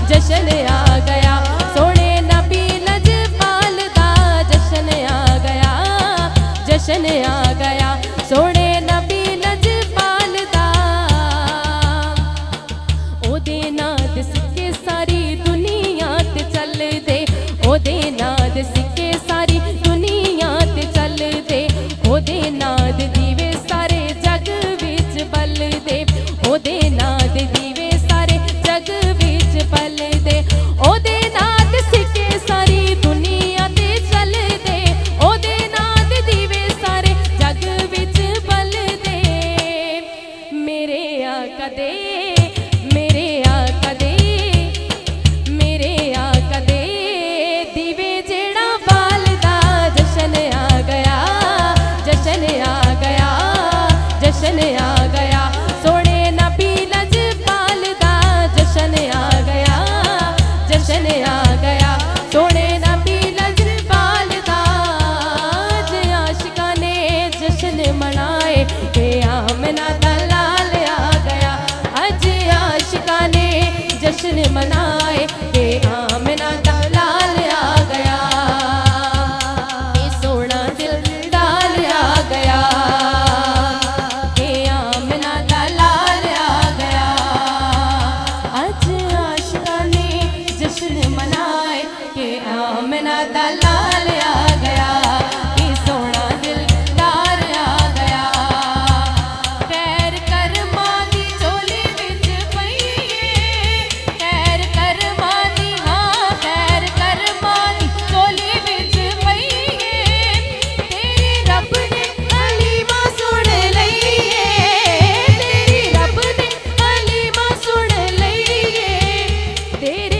जशन आ गया, सोने नबी लजपाल दा जशन आ गया, जशन आ गया, सोने नबी लजपाल दा। ओदे नाद सिक्के सारी दुनिया ते चल दे, ओदे नाद सिक्के सारी दुनिया ते चल दे, ओदे नाद दीवे सारे जग विच बल दे, ओदे नाद दीवे सारे जग विच बल दे, ओदे नाद सिक्के सारी दुनिया ते चल दे, ओदे नाद दीवे सारे जग विच बल दे। मेरे आका दे, मेरे आका दे, मेरे आका दे दीवे जेड़ा बाल दा जशन आ गया, जशन आ गया, जशन आ गया, सोने नबी लजपाल दा जशन आ गया, जशन आ गया, सोने नबी लजपाल दा। अज आशिकां ने जशन मनाए के आमना दा लाल आ गया, अज आशिकां ने जशन मनाए के आमना दा लाल आ गया, के सोना दिल डाल आ गया, के आमना दा लाल आ गया। अज आशिकां ने जशन मनाए के आमना दा लाल आ गया, के सोना दिल डाल आ गया। खैर करमां दी झोली विच पईए, खैर करमां दी, हाँ खैर करमां दी झोली विच पईए, तेरी रब ने हलीमा सुन लईए, तेरी रब ने हलीमा सुन लईए, तेरे